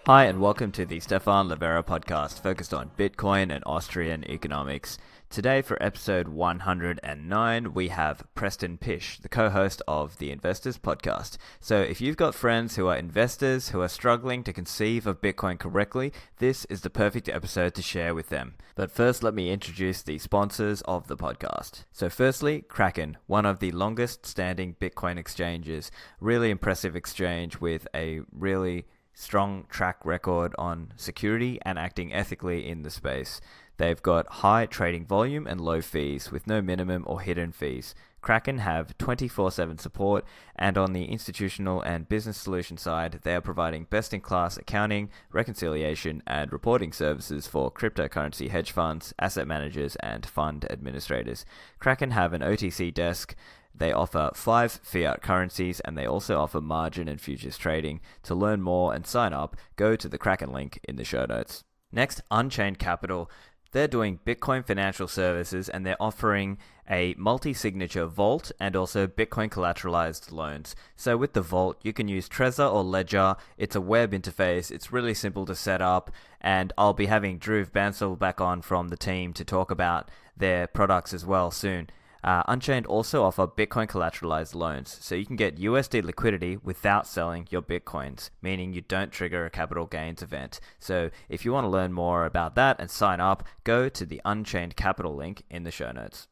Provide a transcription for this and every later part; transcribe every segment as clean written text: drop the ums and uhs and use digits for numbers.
Hi, and welcome to the Stefan Livera podcast focused on Bitcoin and Austrian economics. Today, for episode 109, we have Preston Pysh, the co-host of the Investors Podcast. So if you've got friends who are investors who are struggling to conceive of Bitcoin correctly, this is the perfect episode to share with them. But first, let me introduce the sponsors of the podcast. So firstly, Kraken, one of the longest standing Bitcoin exchanges. Really impressive exchange with a really strong track record on security and acting ethically in the space. They've got high trading volume and low fees with no minimum or hidden fees. Kraken have 24/7 support, and on the institutional and business solution side, they are providing best-in-class accounting, reconciliation, and reporting services for cryptocurrency hedge funds, asset managers, and fund administrators. Kraken have an OTC desk. They offer 5 fiat currencies, and they also offer margin and futures trading. To learn more and sign up, go to the Kraken link in the show notes. Next, Unchained Capital. They're doing Bitcoin financial services, and they're offering a multi-signature vault and also Bitcoin collateralized loans. So with the vault, you can use Trezor or Ledger. It's a web interface. It's really simple to set up, and I'll be having Dhruv Bansal back on from the team to talk about their products as well soon. Unchained also offer Bitcoin collateralized loans, so you can get USD liquidity without selling your Bitcoins, meaning you don't trigger a capital gains event. So if you want to learn more about that and sign up, go to the Unchained Capital link in the show notes.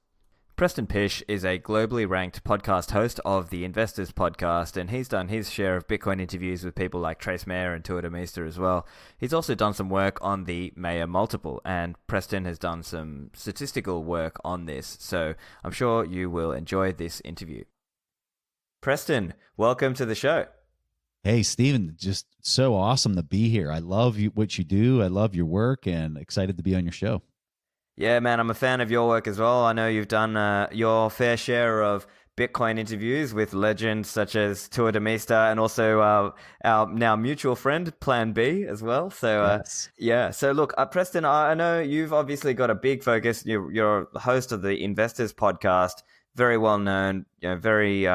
Preston Pysh is a globally ranked podcast host of the Investors Podcast, and he's done his share of Bitcoin interviews with people like Trace Mayer and Tuur Demeester as well. He's also done some work on the Mayer multiple, and Preston has done some statistical work on this, so I'm sure you will enjoy this interview. Preston, welcome to the show. Hey, Stephen, just so awesome to be here. I love what you do. I love your work, and excited to be on your show. Yeah, man, I'm a fan of your work as well. I know you've done your fair share of Bitcoin interviews with legends such as Tuur Demeester and also our now mutual friend, Plan B, as well. So, Yes. yeah. So, look, Preston, I know you've obviously got a big focus. You're the host of the Investors Podcast, very well known, very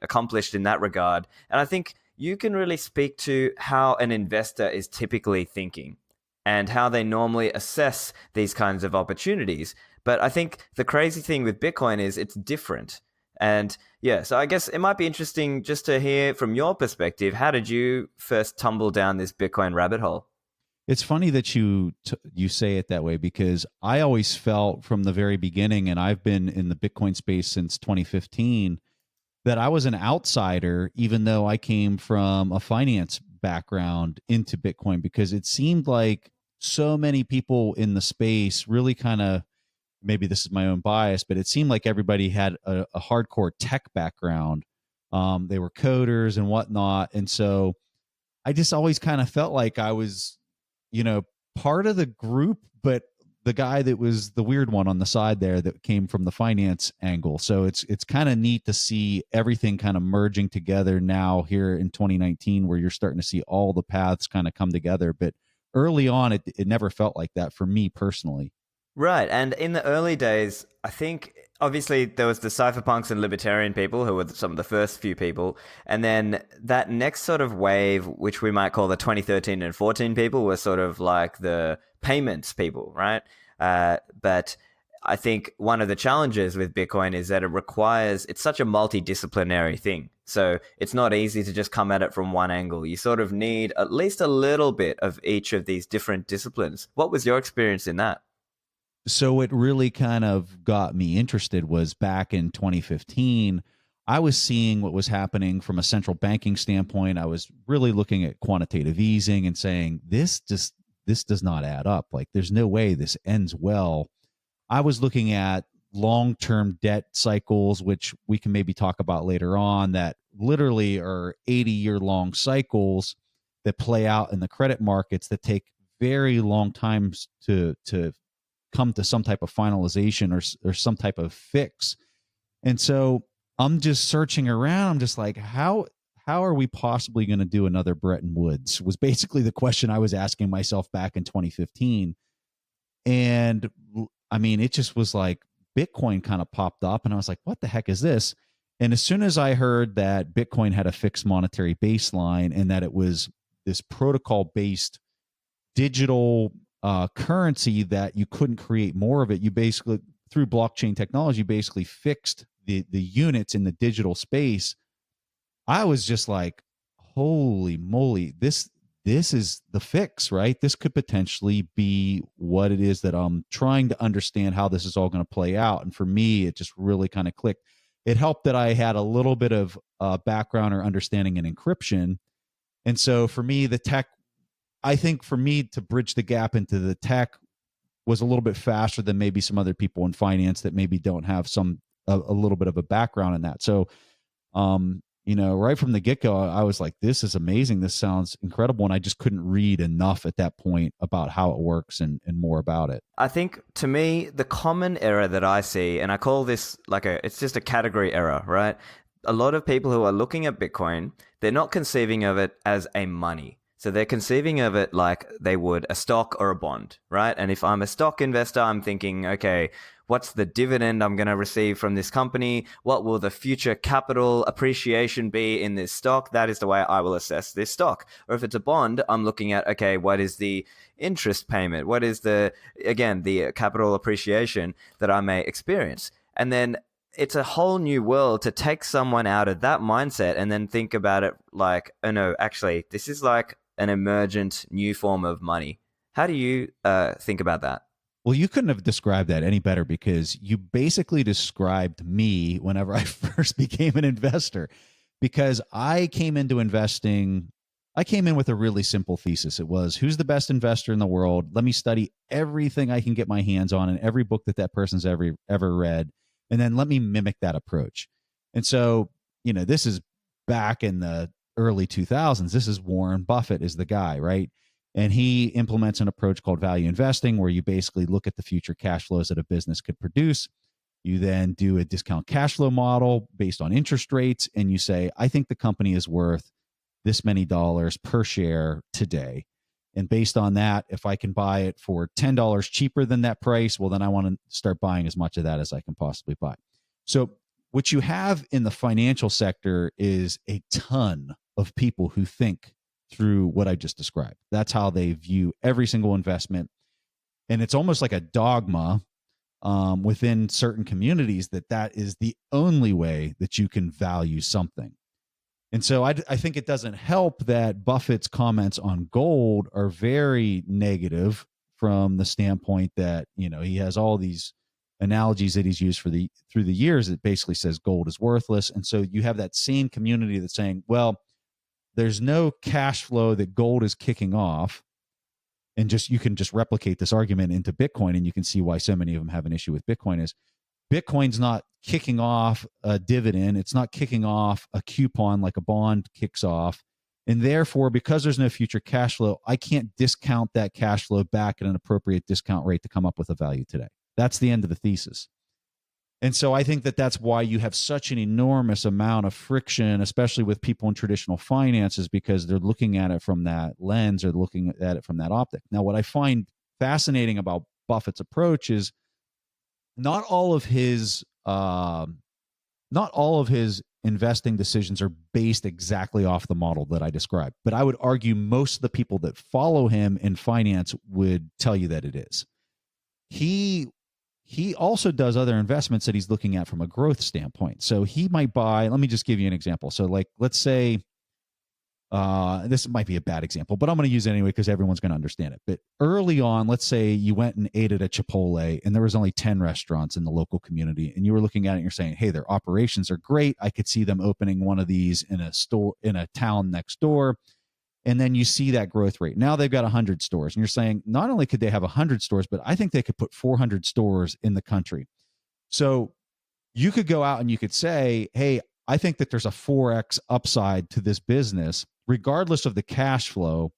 accomplished in that regard. And I think you can really speak to how an investor is typically thinking and how they normally assess these kinds of opportunities. But I think the crazy thing with Bitcoin is it's different. And yeah, so I guess it might be interesting just to hear from your perspective, how did you first tumble down this Bitcoin rabbit hole? It's funny that you say it that way, because I always felt from the very beginning, and I've been in the Bitcoin space since 2015, that I was an outsider, even though I came from a finance background into Bitcoin, because it seemed like so many people in the space really kind of, maybe this is my own bias, but it seemed like everybody had a hardcore tech background. They were coders and whatnot. And so I just always kind of felt like I was, part of the group, but the guy that was the weird one on the side there that came from the finance angle. So it's kind of neat to see everything kind of merging together now here in 2019, where you're starting to see all the paths kind of come together. But early on, it never felt like that for me personally. Right. And in the early days, I think obviously there was the cypherpunks and libertarian people who were some of the first few people. And then that next sort of wave, which we might call the 2013 and 14 people, were sort of like the payments people, right? But I think one of the challenges with Bitcoin is that it's such a multidisciplinary thing. So it's not easy to just come at it from one angle. You sort of need at least a little bit of each of these different disciplines. What was your experience in that? So what really kind of got me interested was back in 2015, I was seeing what was happening from a central banking standpoint. I was really looking at quantitative easing and saying, this does not add up. Like, there's no way this ends well. I was looking at long-term debt cycles, which we can maybe talk about later on, that literally are 80-year-long cycles that play out in the credit markets that take very long times to come to some type of finalization or some type of fix. And so I'm just searching around. I'm just like, how are we possibly going to do another Bretton Woods, was basically the question I was asking myself back in 2015. And I mean, it just was like Bitcoin kind of popped up, and I was like, what the heck is this? And as soon as I heard that Bitcoin had a fixed monetary baseline and that it was this protocol based digital currency that you couldn't create more of it. You basically, through blockchain technology, basically fixed the units in the digital space. I was just like, holy moly, this is the fix, right? This could potentially be what it is that I'm trying to understand how this is all going to play out. And for me, it just really kind of clicked. It helped that I had a little bit of background or understanding in encryption. And so for me, the tech, I think for me to bridge the gap into the tech was a little bit faster than maybe some other people in finance that maybe don't have a little bit of a background in that. So, right from the get-go, I was like, this is amazing. This sounds incredible. And I just couldn't read enough at that point about how it works and more about it. I think, to me, the common error that I see, and I call this it's just a category error, right? A lot of people who are looking at Bitcoin, they're not conceiving of it as a money. So they're conceiving of it like they would a stock or a bond, right? And if I'm a stock investor, I'm thinking, okay, what's the dividend I'm going to receive from this company? What will the future capital appreciation be in this stock? That is the way I will assess this stock. Or if it's a bond, I'm looking at, okay, what is the interest payment? What is the capital appreciation that I may experience? And then it's a whole new world to take someone out of that mindset and then think about it like, oh no, actually, this is like an emergent new form of money. How do you think about that? Well, you couldn't have described that any better, because you basically described me whenever I first became an investor, because I came into investing. I came in with a really simple thesis. It was, who's the best investor in the world? Let me study everything I can get my hands on and every book that person's ever read. And then let me mimic that approach. And so, this is back in the early 2000s. This is Warren Buffett is the guy, right? And he implements an approach called value investing, where you basically look at the future cash flows that a business could produce. You then do a discount cash flow model based on interest rates. And you say, I think the company is worth this many dollars per share today. And based on that, if I can buy it for $10 cheaper than that price, well, then I want to start buying as much of that as I can possibly buy. So what you have in the financial sector is a ton of people who think through what I just described. That's how they view every single investment. And it's almost like a dogma within certain communities that is the only way that you can value something. And so I think it doesn't help that Buffett's comments on gold are very negative from the standpoint that, he has all these analogies that he's used through the years that basically says gold is worthless. And so you have that same community that's saying, well, there's no cash flow that gold is kicking off. And you can just replicate this argument into Bitcoin, and you can see why so many of them have an issue with Bitcoin is Bitcoin's not kicking off a dividend. It's not kicking off a coupon like a bond kicks off. And therefore, because there's no future cash flow, I can't discount that cash flow back at an appropriate discount rate to come up with a value today. That's the end of the thesis. And so I think that's why you have such an enormous amount of friction, especially with people in traditional finances, because they're looking at it from that lens or looking at it from that optic. Now, what I find fascinating about Buffett's approach is not all of his investing decisions are based exactly off the model that I described. But I would argue most of the people that follow him in finance would tell you that it is. He also does other investments that he's looking at from a growth standpoint. So he might buy, let me just give you an example. So like, let's say, this might be a bad example, but I'm going to use it anyway because everyone's going to understand it. But early on, let's say you went and ate at a Chipotle and there was only 10 restaurants in the local community, and you were looking at it and you're saying, hey, their operations are great. I could see them opening one of these in a store in a town next door. And then you see that growth rate. Now they've got 100 stores. And you're saying not only could they have 100 stores, but I think they could put 400 stores in the country. So you could go out and you could say, hey, I think that there's a 4x upside to this business, regardless of the cash flow,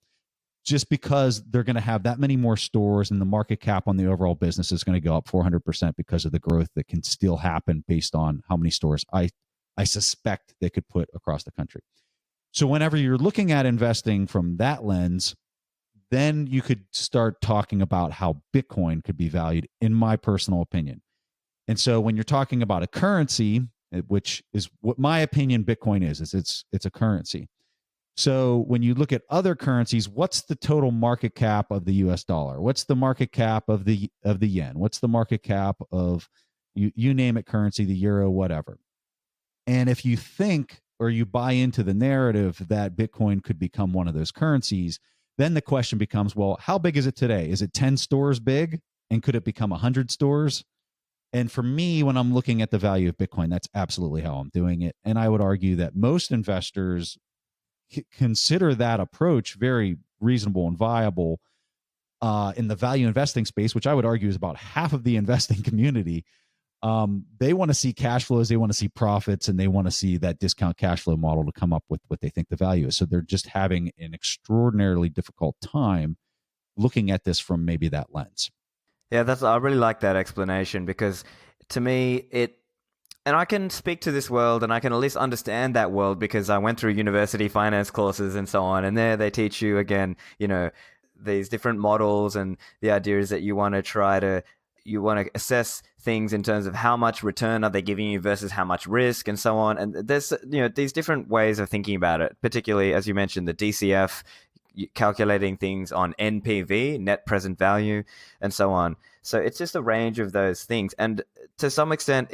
just because they're going to have that many more stores and the market cap on the overall business is going to go up 400% because of the growth that can still happen based on how many stores I suspect they could put across the country. So whenever you're looking at investing from that lens, then you could start talking about how Bitcoin could be valued, in my personal opinion. And so when you're talking about a currency, which is what my opinion Bitcoin is it's a currency. So when you look at other currencies, what's the total market cap of the US dollar? What's the market cap of the yen? What's the market cap of you name it, currency, the euro, whatever. And if you think or you buy into the narrative that Bitcoin could become one of those currencies, then the question becomes, well, how big is it today? Is it 10 stores big? And could it become 100 stores? And for me, when I'm looking at the value of Bitcoin, that's absolutely how I'm doing it. And I would argue that most investors consider that approach very reasonable and viable in the value investing space, which I would argue is about half of the investing community. They want to see cash flows, they want to see profits, and they want to see that discount cash flow model to come up with what they think the value is. So they're just having an extraordinarily difficult time looking at this from maybe that lens. Yeah, I really like that explanation, because to me, and I can speak to this world and I can at least understand that world because I went through university finance courses and so on. And there they teach you again, these different models, and the idea is that you want to assess things in terms of how much return are they giving you versus how much risk and so on. And there's, these different ways of thinking about it, particularly as you mentioned, the DCF, calculating things on NPV, net present value, and so on. So it's just a range of those things. And to some extent,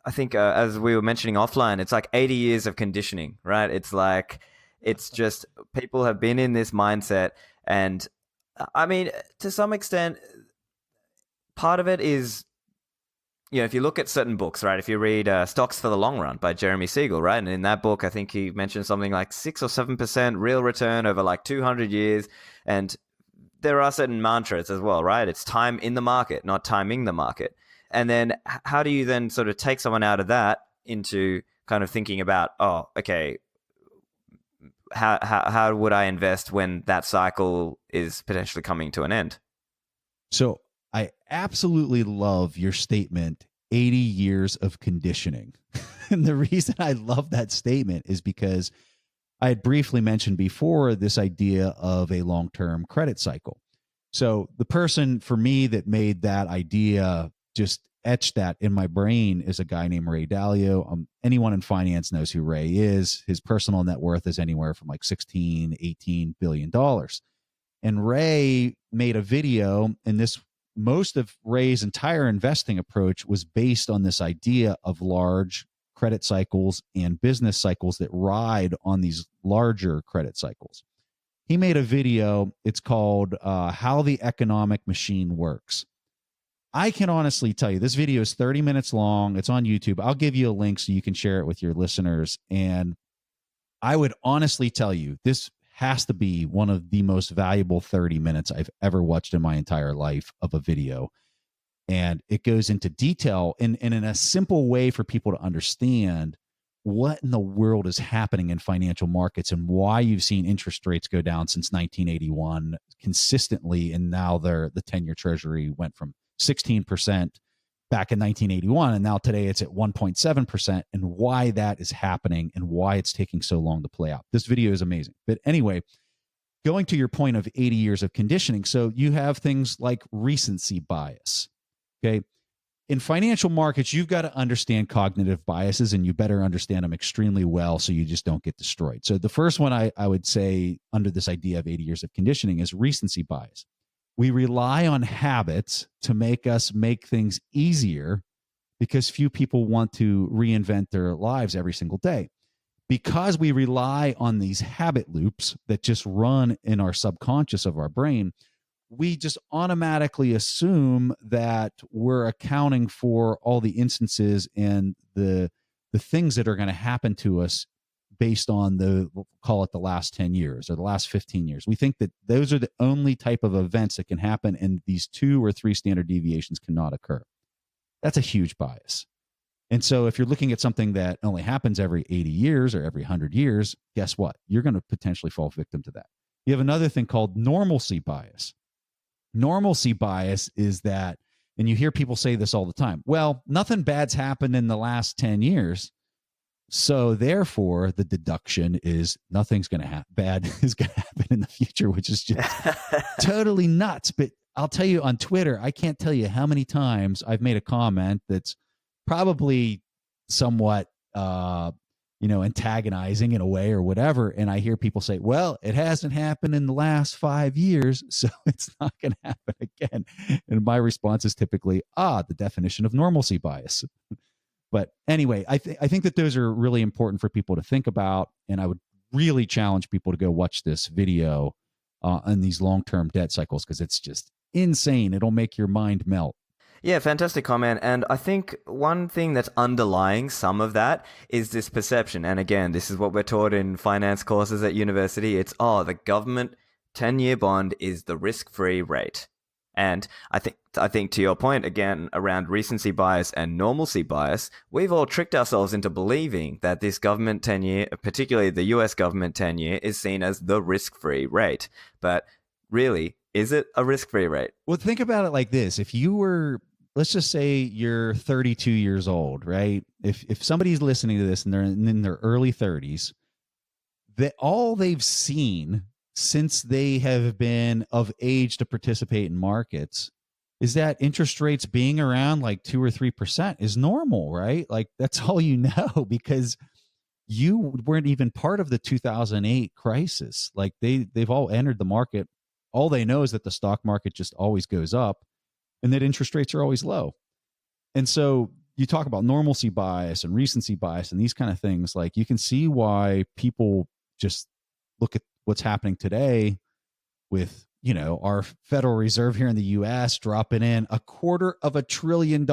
I think as we were mentioning offline, it's like 80 years of conditioning, right? It's just people have been in this mindset. And I mean, to some extent, part of it is, if you look at certain books, right? If you read Stocks for the Long Run by Jeremy Siegel, right? And in that book, I think he mentioned something like 6 or 7% real return over like 200 years. And there are certain mantras as well, right? It's time in the market, not timing the market. And then how do you then sort of take someone out of that into kind of thinking about, oh, okay, how would I invest when that cycle is potentially coming to an end? So I absolutely love your statement, 80 years of conditioning. And the reason I love that statement is because I had briefly mentioned before this idea of a long-term credit cycle. So the person for me that made that idea, just etched that in my brain, is a guy named Ray Dalio. Anyone in finance knows who Ray is. His personal net worth is anywhere from like 16, 18 billion dollars. And Ray made a video, and most of Ray's entire investing approach was based on this idea of large credit cycles and business cycles that ride on these larger credit cycles. He made a video. It's called How the Economic Machine Works. I can honestly tell you, this video is 30 minutes long. It's on YouTube. I'll give you a link so you can share it with your listeners. And I would honestly tell you, this has to be one of the most valuable 30 minutes I've ever watched in my entire life of a video. And it goes into detail and in a simple way for people to understand what in the world is happening in financial markets and why you've seen interest rates go down since 1981 consistently. And now the 10-year treasury went from 16% back in 1981. And now today it's at 1.7%, and why that is happening and why it's taking so long to play out. This video is amazing. But anyway, going to your point of 80 years of conditioning. So you have things like recency bias. Okay. In financial markets, you've got to understand cognitive biases, and you better understand them extremely well so you just don't get destroyed. So the first one I would say under this idea of 80 years of conditioning is recency bias. We rely on habits to make us make things easier because few people want to reinvent their lives every single day. Because we rely on these habit loops that just run in our subconscious of our brain, we just automatically assume that we're accounting for all the instances and the things that are going to happen to us based on we'll call it the last 10 years or the last 15 years. We think that those are the only type of events that can happen, and these 2 or 3 standard deviations cannot occur. That's a huge bias. And so if you're looking at something that only happens every 80 years or every 100 years, guess what? You're going to potentially fall victim to that. You have another thing called normalcy bias. Normalcy bias is that, and you hear people say this all the time, well, nothing bad's happened in the last 10 years. So therefore, the deduction is nothing's going to bad is going to happen in the future, which is just totally nuts. But I'll tell you, on Twitter, I can't tell you how many times I've made a comment that's probably somewhat antagonizing in a way or whatever. And I hear people say, well, it hasn't happened in the last 5 years, so it's not going to happen again. And my response is typically, the definition of normalcy bias. But anyway, I think that those are really important for people to think about. And I would really challenge people to go watch this video on these long-term debt cycles, because it's just insane. It'll make your mind melt. Yeah, fantastic comment. And I think one thing that's underlying some of that is this perception. And again, this is what we're taught in finance courses at university. It's, the government 10-year bond is the risk-free rate. And I think to your point, again, around recency bias and normalcy bias, we've all tricked ourselves into believing that this government 10-year, particularly the US government 10-year, is seen as the risk-free rate. But really, is it a risk-free rate? Well, think about it like this. If you were, let's just say you're 32 years old, right? If somebody's listening to this and they're in their early 30s, that all they've seen since they have been of age to participate in markets is that interest rates being around like 2 or 3% is normal, right? Like that's all you know, because you weren't even part of the 2008 crisis. Like they've all entered the market. All they know is that the stock market just always goes up and that interest rates are always low. And so you talk about normalcy bias and recency bias and these kind of things. Like you can see why people just look at what's happening today with, our Federal Reserve here in the US dropping in $250 billion in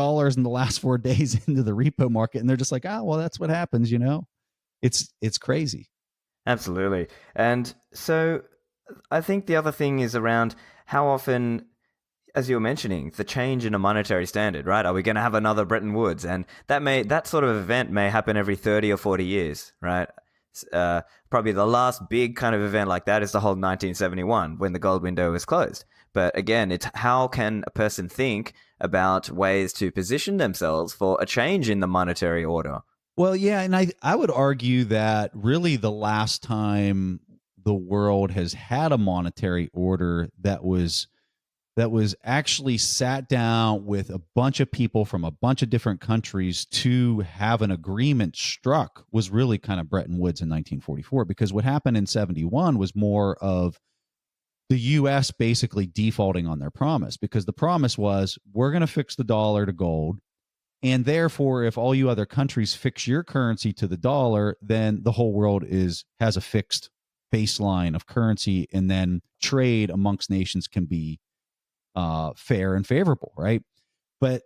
the last 4 days into the repo market. And they're just like, well, that's what happens, it's crazy. Absolutely. And so I think the other thing is around how often, as you were mentioning, the change in a monetary standard, right? Are we going to have another Bretton Woods? And that sort of event may happen every 30 or 40 years, right? Probably the last big kind of event like that is the whole 1971 when the gold window was closed. But again, it's how can a person think about ways to position themselves for a change in the monetary order? Well, yeah, and I would argue that really the last time the world has had a monetary order that was actually sat down with a bunch of people from a bunch of different countries to have an agreement struck was really kind of Bretton Woods in 1944, because what happened in 71 was more of the U.S. basically defaulting on their promise, because the promise was we're going to fix the dollar to gold. And therefore, if all you other countries fix your currency to the dollar, then the whole world has a fixed baseline of currency, and then trade amongst nations can be fair and favorable, right? But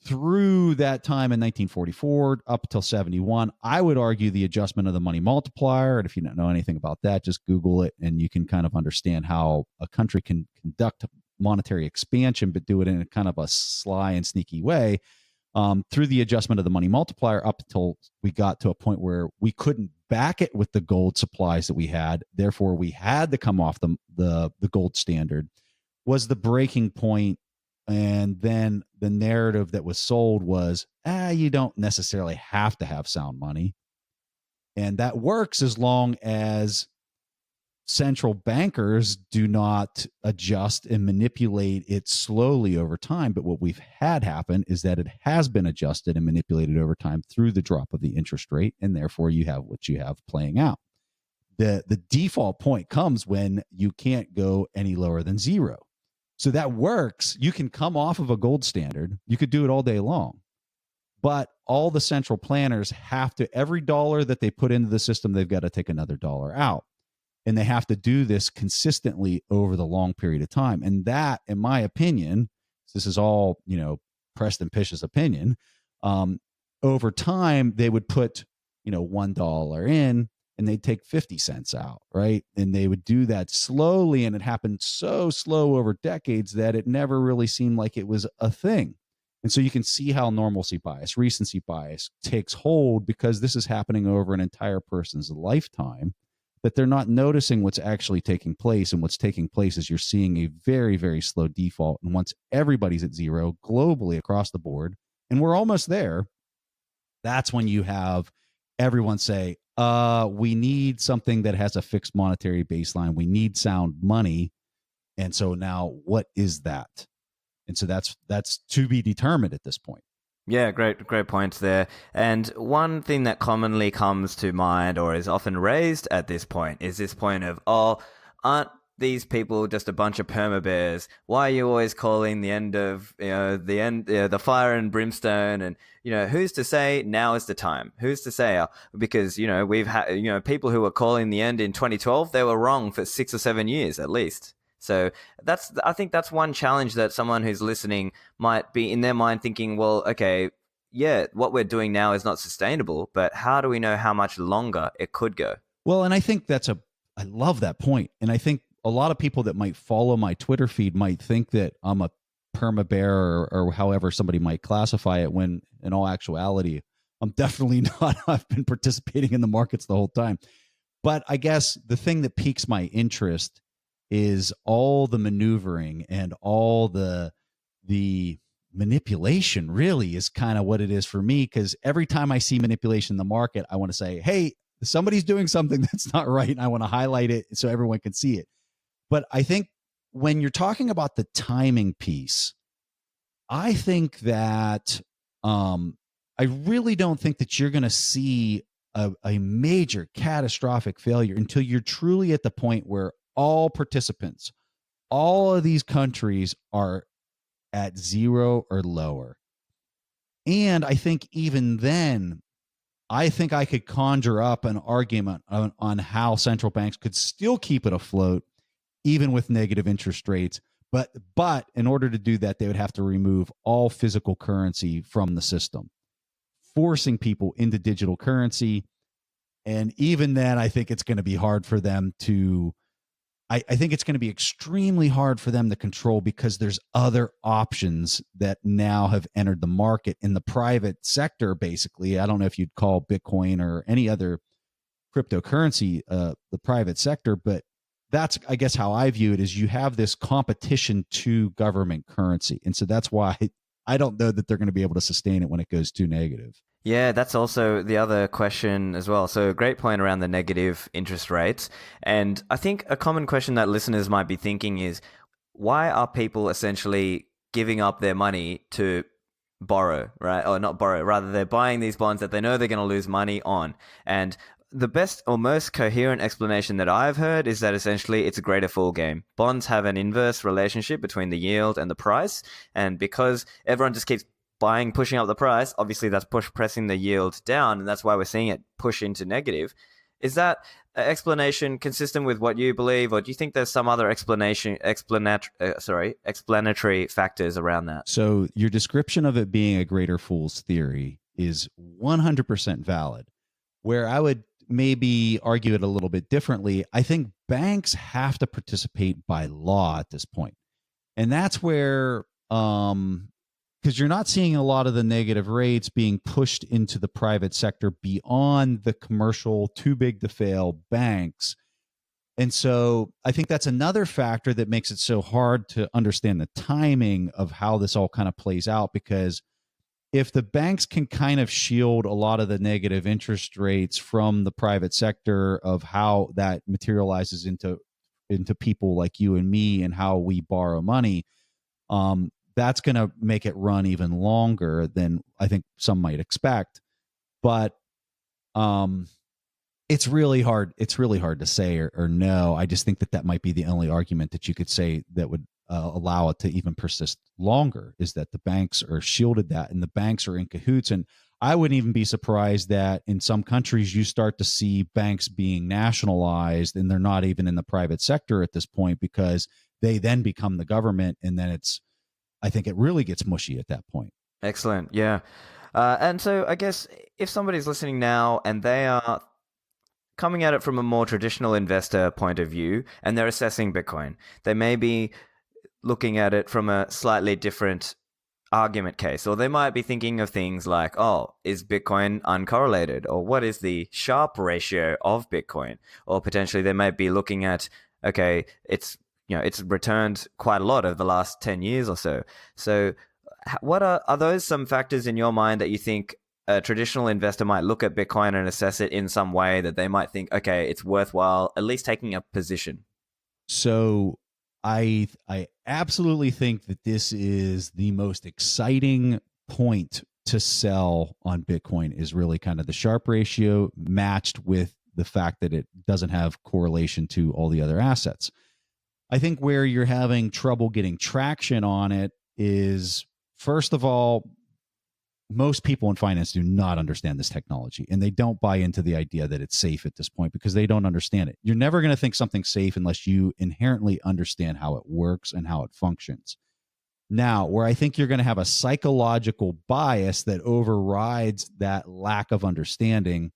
through that time in 1944 up until 71, I would argue the adjustment of the money multiplier, and if you don't know anything about that, just Google it and you can kind of understand how a country can conduct monetary expansion but do it in a kind of a sly and sneaky way. Through the adjustment of the money multiplier up until we got to a point where we couldn't back it with the gold supplies that we had, therefore we had to come off the gold standard, was the breaking point. And then the narrative that was sold was, you don't necessarily have to have sound money. And that works as long as central bankers do not adjust and manipulate it slowly over time. But what we've had happen is that it has been adjusted and manipulated over time through the drop of the interest rate. And therefore you have what you have playing out. The default point comes when you can't go any lower than zero. So that works. You can come off of a gold standard. You could do it all day long. But all the central planners have to, every dollar that they put into the system, they've got to take another dollar out. And they have to do this consistently over the long period of time. And that, in my opinion, this is all, Preston Pish's opinion, over time, they would put, $1 in, and they'd take 50 cents out, right? And they would do that slowly, and it happened so slow over decades that it never really seemed like it was a thing. And so you can see how normalcy bias, recency bias takes hold, because this is happening over an entire person's lifetime, that they're not noticing what's actually taking place. And what's taking place is you're seeing a very, very slow default. And once everybody's at zero globally across the board, and we're almost there, that's when you have everyone say, we need something that has a fixed monetary baseline. We need sound money. And so now what is that? And so that's to be determined at this point. Yeah, great points there. And one thing that commonly comes to mind or is often raised at this point is this point of, oh, aren't these people just a bunch of perma bears? Why are you always calling the end of, the end, the fire and brimstone? And, who's to say now is the time? Who's to say? Because, we've had, people who were calling the end in 2012, they were wrong for 6 or 7 years at least. So I think that's one challenge that someone who's listening might be in their mind thinking, well, okay, yeah, what we're doing now is not sustainable, but how do we know how much longer it could go? Well, and I think I love that point. And I think a lot of people that might follow my Twitter feed might think that I'm a perma bear or however somebody might classify it, when in all actuality, I'm definitely not. I've been participating in the markets the whole time. But I guess the thing that piques my interest is all the maneuvering and all the manipulation really is kind of what it is for me, because every time I see manipulation in the market, I want to say, hey, somebody's doing something that's not right, and I want to highlight it so everyone can see it. But I think when you're talking about the timing piece, I think that I really don't think that you're going to see a major catastrophic failure until you're truly at the point where all participants, all of these countries are at zero or lower. And I think even then, I think I could conjure up an argument on how central banks could still keep it afloat, even with negative interest rates. But in order to do that, they would have to remove all physical currency from the system, forcing people into digital currency. And even then, I think it's going to be hard for them to I think it's going to be extremely hard for them to control, because there's other options that now have entered the market in the private sector. Basically, I don't know if you'd call Bitcoin or any other cryptocurrency the private sector, but that's, I guess, how I view it, is you have this competition to government currency. And so that's why I don't know that they're going to be able to sustain it when it goes too negative. Yeah, that's also the other question as well. So, great point around the negative interest rates. And I think a common question that listeners might be thinking is, why are people essentially giving up their money to borrow, right? Or not borrow, rather, they're buying these bonds that they know they're going to lose money on. And the best or most coherent explanation that I've heard is that essentially it's a greater fool game. Bonds have an inverse relationship between the yield and the price. And because everyone just keeps pushing up the price, obviously that's pressing the yield down, and that's why we're seeing it push into negative. Is that explanation consistent with what you believe, or do you think there's some other explanatory factors around that? So your description of it being a greater fool's theory is 100% valid. Where I would maybe argue it a little bit differently, I think banks have to participate by law at this point. And that's where because you're not seeing a lot of the negative rates being pushed into the private sector beyond the commercial too big to fail banks. And so I think that's another factor that makes it so hard to understand the timing of how this all kind of plays out, because if the banks can kind of shield a lot of the negative interest rates from the private sector of how that materializes into people like you and me and how we borrow money, that's going to make it run even longer than I think some might expect. But it's really hard. It's really hard to say or no. I just think that might be the only argument that you could say that would allow it to even persist longer, is that the banks are shielded that, and the banks are in cahoots. And I wouldn't even be surprised that in some countries you start to see banks being nationalized and they're not even in the private sector at this point, because they then become the government, and then I think it really gets mushy at that point. Excellent. Yeah. And so I guess if somebody's listening now and they are coming at it from a more traditional investor point of view and they're assessing Bitcoin, they may be looking at it from a slightly different argument case, or they might be thinking of things like, oh, is Bitcoin uncorrelated, or what is the Sharpe ratio of Bitcoin, or potentially they might be looking at, okay, it's returned quite a lot over the last 10 years or so. So what are those some factors in your mind that you think a traditional investor might look at Bitcoin and assess it in some way that they might think, okay, it's worthwhile at least taking a position? So I absolutely think that this is the most exciting point to sell on Bitcoin is really kind of the Sharpe ratio matched with the fact that it doesn't have correlation to all the other assets. I think where you're having trouble getting traction on it is, first of all, most people in finance do not understand this technology, and they don't buy into the idea that it's safe at this point because they don't understand it. You're never going to think something's safe unless you inherently understand how it works and how it functions. Now, where I think you're going to have a psychological bias that overrides that lack of understanding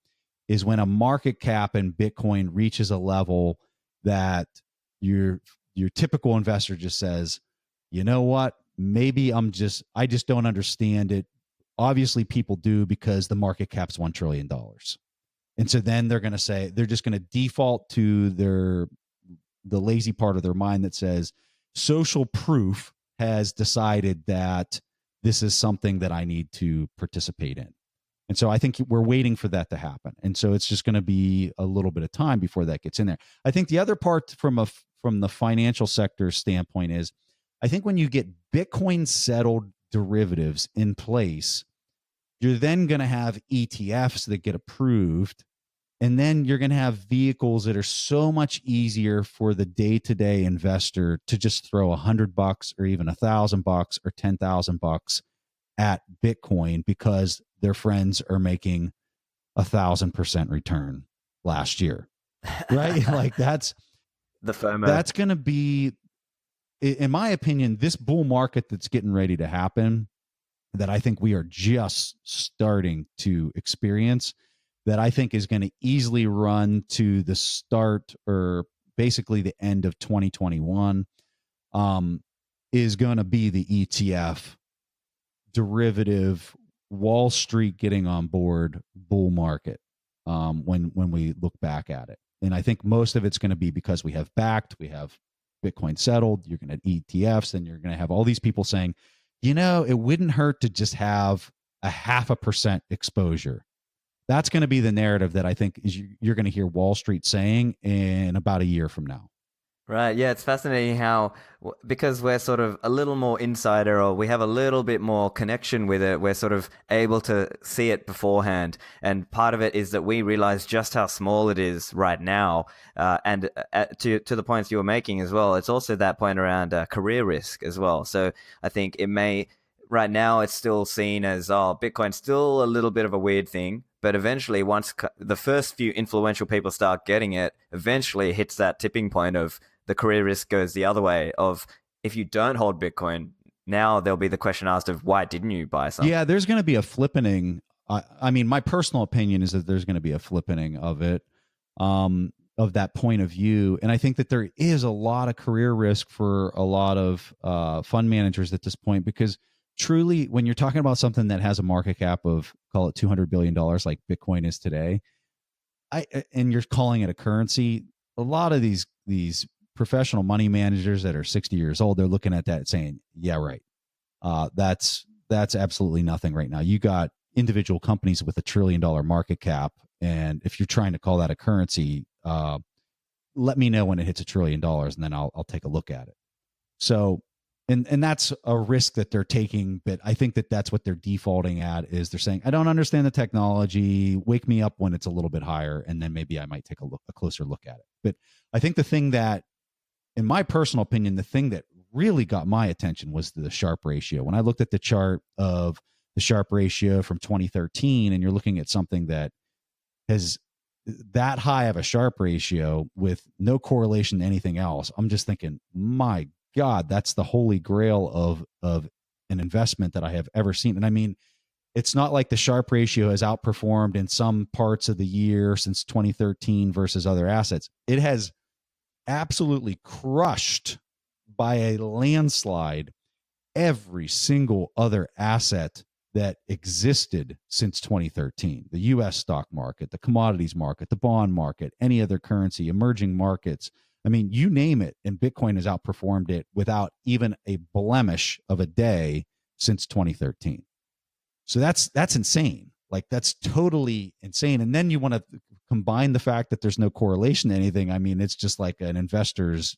is when a market cap in Bitcoin reaches a level that your typical investor just says, you know what, maybe I just don't understand it. Obviously, people do because the market cap's $1 trillion. And so then they're going to say, they're just going to default to the lazy part of their mind that says social proof has decided that this is something that I need to participate in. And so I think we're waiting for that to happen. And so it's just going to be a little bit of time before that gets in there. I think the other part from the financial sector standpoint is, I think when you get Bitcoin settled derivatives in place, you're then going to have ETFs that get approved. And then you're going to have vehicles that are so much easier for the day-to-day investor to just throw $100 or even $1,000 or $10,000 at Bitcoin because their friends are making 1,000% return last year, right? Like that's the FOMO. That's going to be, in my opinion, this bull market that's getting ready to happen, that I think we are just starting to experience, that I think is going to easily run to the start or basically the end of 2021, is going to be the ETF derivative Wall Street getting on board bull market when we look back at it. And I think most of it's going to be because we have Bitcoin settled, you're going to have ETFs, and you're going to have all these people saying, you know, it wouldn't hurt to just have a 0.5% exposure. That's going to be the narrative that I think is you're going to hear Wall Street saying in about a year from now. Right. Yeah, it's fascinating how, because we're sort of a little more insider, or we have a little bit more connection with it, we're sort of able to see it beforehand. And part of it is that we realize just how small it is right now. And to the points you were making as well, it's also that point around career risk as well. So I think right now it's still seen as, Bitcoin's still a little bit of a weird thing. But eventually, once the first few influential people start getting it, eventually it hits that tipping point of the career risk goes the other way of, if you don't hold Bitcoin, now there'll be the question asked of, why didn't you buy something? Yeah, there's going to be a flippening. I mean, my personal opinion is that there's going to be a flippening of it, of that point of view. And I think that there is a lot of career risk for a lot of fund managers at this point, because truly, when you're talking about something that has a market cap of, call it $200 billion like Bitcoin is today, and you're calling it a currency, a lot of these professional money managers that are 60 years old, they're looking at that saying, yeah, right. That's absolutely nothing right now. You got individual companies with $1 trillion market cap. And if you're trying to call that a currency, let me know when it hits $1 trillion, and then I'll take a look at it. So, and that's a risk that they're taking, but I think that that's what they're defaulting at, is they're saying, I don't understand the technology. Wake me up when it's a little bit higher, and then maybe I might take a closer look at it. But I think the thing that, in my personal opinion, the thing that really got my attention was the Sharpe ratio. When I looked at the chart of the Sharpe ratio from 2013, and you're looking at something that has that high of a Sharpe ratio with no correlation to anything else, I'm just thinking, my God, that's the holy grail of an investment that I have ever seen. And I mean, it's not like the Sharpe ratio has outperformed in some parts of the year since 2013 versus other assets. It has absolutely crushed by a landslide every single other asset that existed since 2013. The US stock market, the commodities market, the bond market, any other currency, emerging markets. I mean, you name it, and Bitcoin has outperformed it without even a blemish of a day since 2013. So that's insane. Like, that's totally insane. And then you want to combine the fact that there's no correlation to anything. I mean, it's just like an investor's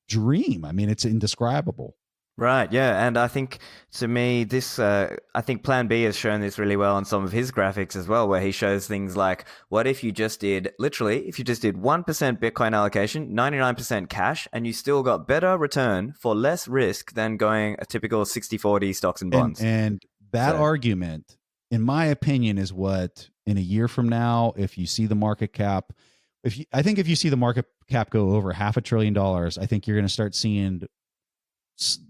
dream. I mean, it's indescribable. Right, yeah, and I think to me this I think Plan B has shown this really well on some of his graphics as well, where he shows things like what if you just did literally if you just did 1% Bitcoin allocation, 99% cash, and you still got better return for less risk than going a typical 60/40 stocks and bonds. And that So argument, in my opinion, is what in a year from now, if you see the market cap, I think if you see the market cap go over $500 billion, I think you're going to start seeing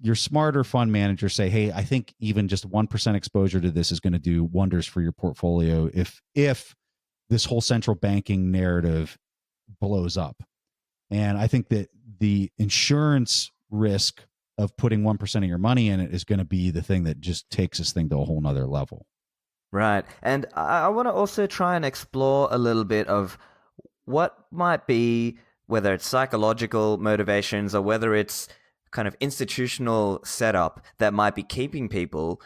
your smarter fund manager say, hey, I think even just 1% exposure to this is going to do wonders for your portfolio if this whole central banking narrative blows up. And I think that the insurance risk of putting 1% of your money in it is going to be the thing that just takes this thing to a whole nother level. right, and I want to also try and explore a little bit of what might be, whether it's psychological motivations or whether it's kind of institutional setup that might be keeping people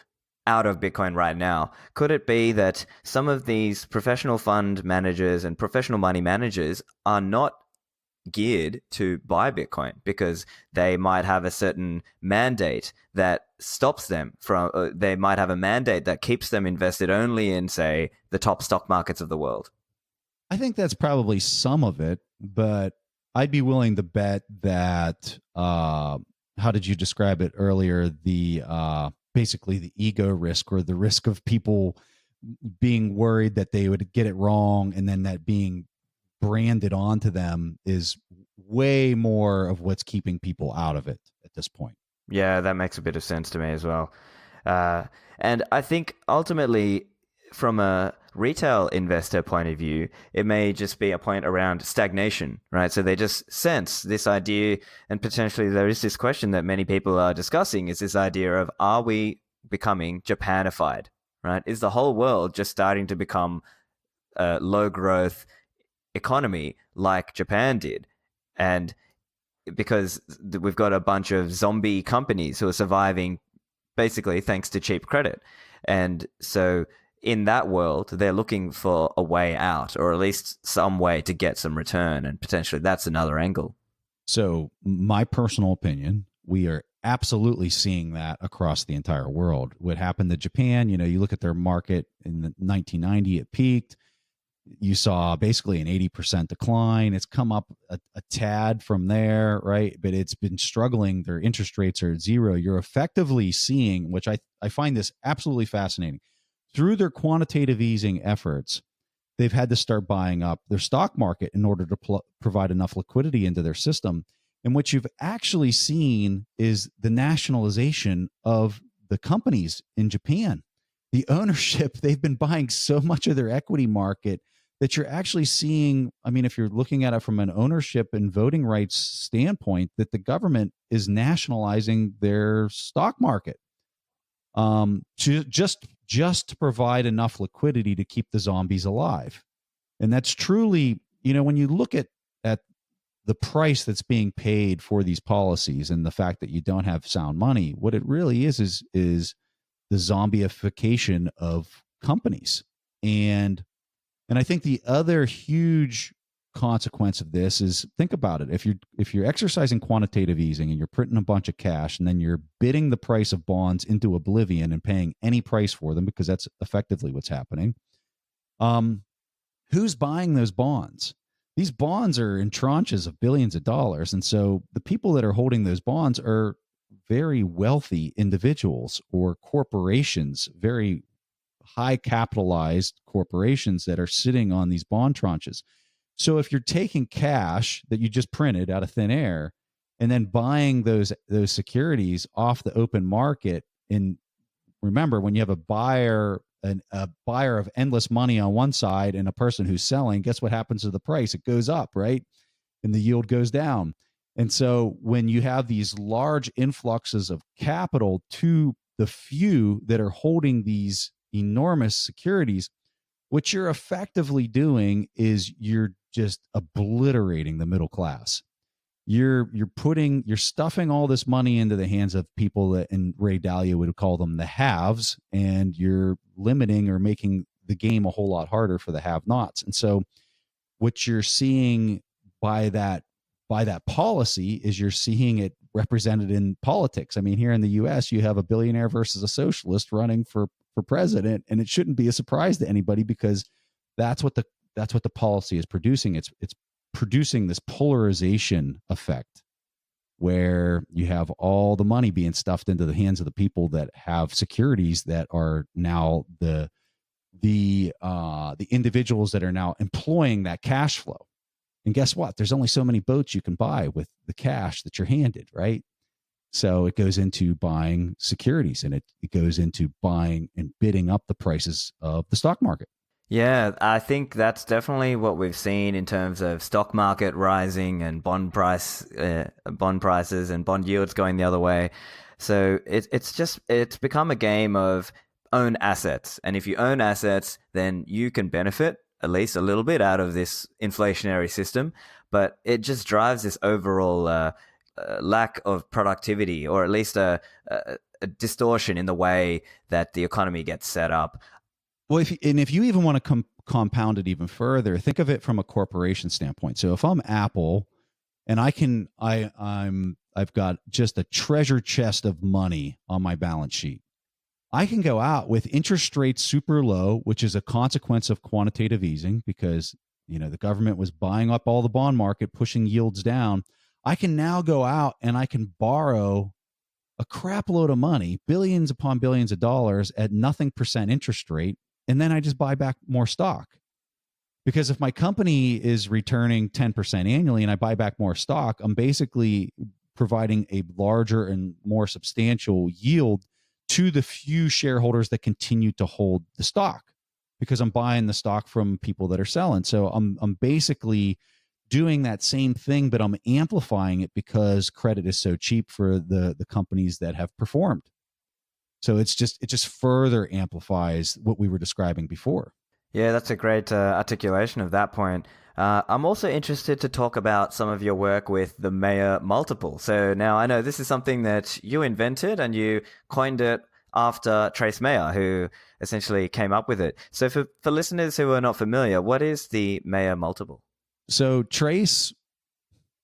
out of Bitcoin right now. Could it be that some of these professional fund managers and professional money managers are not geared to buy Bitcoin because they might have a certain mandate that stops them from, they might have a mandate that keeps them invested only in, say, the top stock markets of the world? I think that's probably some of it, but I'd be willing to bet that how did you describe it earlier? The basically the ego risk, or the risk of people being worried that they would get it wrong, and then that being branded onto them is way more of what's keeping people out of it at this point. Yeah, that makes a bit of sense to me as well. Uh, and I think ultimately, from a retail investor point of view, it may just be a point around stagnation, right? So they just sense this idea, and potentially there is this question that many people are discussing, is this idea of, are we becoming Japanified, right? Is the whole world just starting to become a low growth economy like Japan did? And because we've got a bunch of zombie companies who are surviving basically thanks to cheap credit. And so in that world, they're looking for a way out, or at least some way to get some return. And potentially that's another angle. So, my personal opinion, we are absolutely seeing that across the entire world. What happened to Japan, you look at their market in the 1990, it peaked. You saw basically an 80% decline. It's come up a tad from there, right? But it's been struggling. Their interest rates are at zero. You're effectively seeing, which I find this absolutely fascinating, through their quantitative easing efforts, they've had to start buying up their stock market in order to provide enough liquidity into their system. And what you've actually seen is the nationalization of the companies in Japan. The ownership, they've been buying so much of their equity market that you're actually seeing, I mean, if you're looking at it from an ownership and voting rights standpoint, that the government is nationalizing their stock market to just to provide enough liquidity to keep the zombies alive. And that's truly, when you look at the price that's being paid for these policies and the fact that you don't have sound money, what it really is the zombification of companies. And I think the other huge consequence of this is, think about it. If you're exercising quantitative easing and you're printing a bunch of cash, and then you're bidding the price of bonds into oblivion and paying any price for them, because that's effectively what's happening, who's buying those bonds? These bonds are in tranches of billions of dollars. And so the people that are holding those bonds are very wealthy individuals or corporations, very high capitalized corporations that are sitting on these bond tranches. So if you're taking cash that you just printed out of thin air and then buying those securities off the open market, and remember, when you have a buyer of endless money on one side and a person who's selling, guess what happens to the price? It goes up, right? And the yield goes down. And so when you have these large influxes of capital to the few that are holding these enormous securities, what you're effectively doing is you're just obliterating the middle class. You're stuffing all this money into the hands of people that, and Ray Dalio would call them the haves, and you're limiting or making the game a whole lot harder for the have-nots. And so what you're seeing by that policy is you're seeing it represented in politics. I mean, here in the US, you have a billionaire versus a socialist running for president, and it shouldn't be a surprise to anybody because that's what the policy is producing. It's producing this polarization effect where you have all the money being stuffed into the hands of the people that have securities that are now the individuals that are now employing that cash flow. And guess what? There's only so many boats you can buy with the cash that you're handed, right? So it goes into buying securities, and it goes into buying and bidding up the prices of the stock market. Yeah, I think that's definitely what we've seen in terms of stock market rising and bond prices and bond yields going the other way. So it's become a game of own assets. And if you own assets, then you can benefit at least a little bit out of this inflationary system. But it just drives this overall lack of productivity, or at least a distortion in the way that the economy gets set up. Well, if you even want to compound it even further, think of it from a corporation standpoint. So if I'm Apple, and I've got just a treasure chest of money on my balance sheet, I can go out with interest rates super low, which is a consequence of quantitative easing because the government was buying up all the bond market, pushing yields down. I can now go out and I can borrow a crap load of money, billions upon billions of dollars at nothing percent interest rate. And then I just buy back more stock. Because if my company is returning 10% annually and I buy back more stock, I'm basically providing a larger and more substantial yield to the few shareholders that continue to hold the stock, because I'm buying the stock from people that are selling. So I'm basically doing that same thing, but I'm amplifying it because credit is so cheap for the companies that have performed. So it just further amplifies what we were describing before. Yeah, that's a great articulation of that point. I'm also interested to talk about some of your work with the Mayer multiple. So now I know this is something that you invented and you coined it after Trace Mayer, who essentially came up with it. So for listeners who are not familiar, what is the Mayer multiple? So Trace,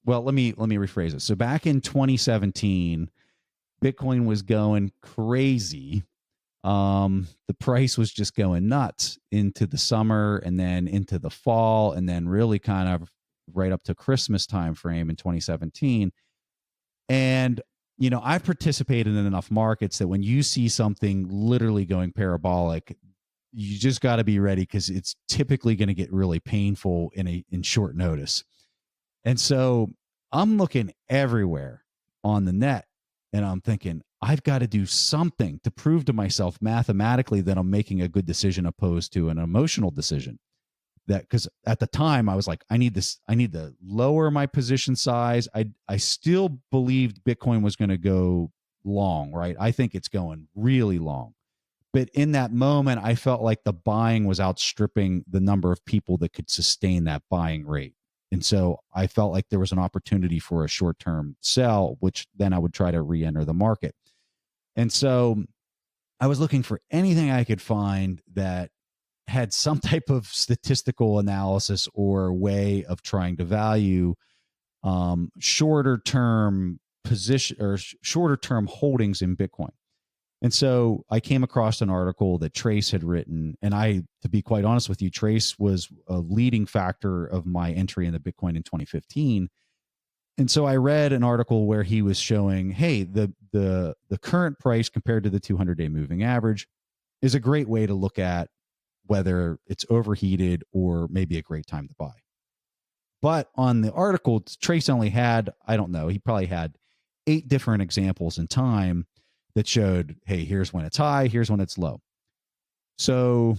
well, let me rephrase it. So back in 2017, Bitcoin was going crazy. The price was just going nuts into the summer and then into the fall, and then really kind of right up to Christmas time frame in 2017. And I've participated in enough markets that when you see something literally going parabolic, you just got to be ready because it's typically going to get really painful in short notice. And so I'm looking everywhere on the net and I'm thinking, I've got to do something to prove to myself mathematically that I'm making a good decision opposed to an emotional decision. That because at the time I was like, I need to lower my position size. I still believed Bitcoin was going to go long, right? I think it's going really long. But in that moment, I felt like the buying was outstripping the number of people that could sustain that buying rate. And so I felt like there was an opportunity for a short-term sell, which then I would try to re-enter the market. And so I was looking for anything I could find that had some type of statistical analysis or way of trying to value shorter term position or shorter term holdings in Bitcoin. And so I came across an article that Trace had written. And to be quite honest with you, Trace was a leading factor of my entry in the Bitcoin in 2015. And so I read an article where he was showing, hey, the current price compared to the 200-day moving average is a great way to look at whether it's overheated or maybe a great time to buy. But on the article, Trace only had, I don't know, he probably had 8 different examples in time that showed, hey, here's when it's high, here's when it's low. So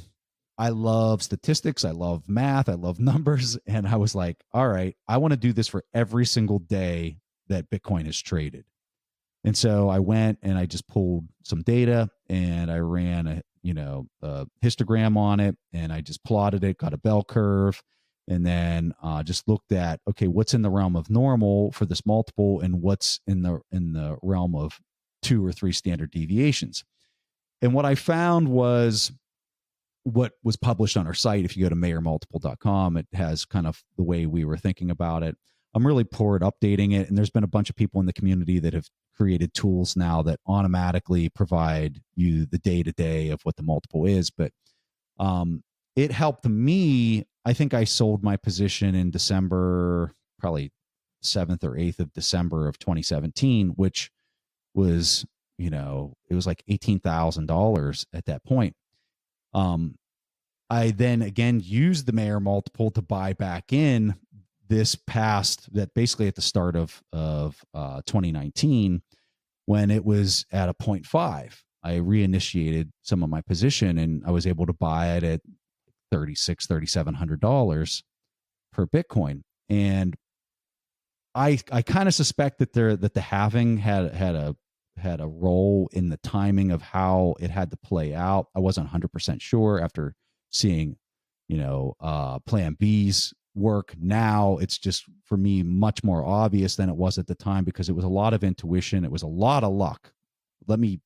I love statistics, I love math, I love numbers. And I was like, all right, I want to do this for every single day that Bitcoin is traded. And so I went and I just pulled some data and I ran a histogram on it, and I just plotted it, got a bell curve, and then just looked at, okay, what's in the realm of normal for this multiple and what's in the realm of 2 or 3 standard deviations. And what I found was what was published on our site. If you go to mayermultiple.com, it has kind of the way we were thinking about it. I'm really poor at updating it. And there's been a bunch of people in the community that have created tools now that automatically provide you the day to day of what the multiple is. But it helped me. I think I sold my position in December, probably 7th or 8th of December of 2017, which was, it was like $18,000 at that point. I then again used the Mayer multiple to buy back in that basically at the start of 2019, when it was at a 0.5. I reinitiated some of my position and I was able to buy it at $3,700 per Bitcoin. And I kind of suspect that the halving had a role in the timing of how it had to play out. I wasn't 100% sure after seeing, Plan B's work. Now it's just, for me, much more obvious than it was at the time, because it was a lot of intuition. It was a lot of luck. Let me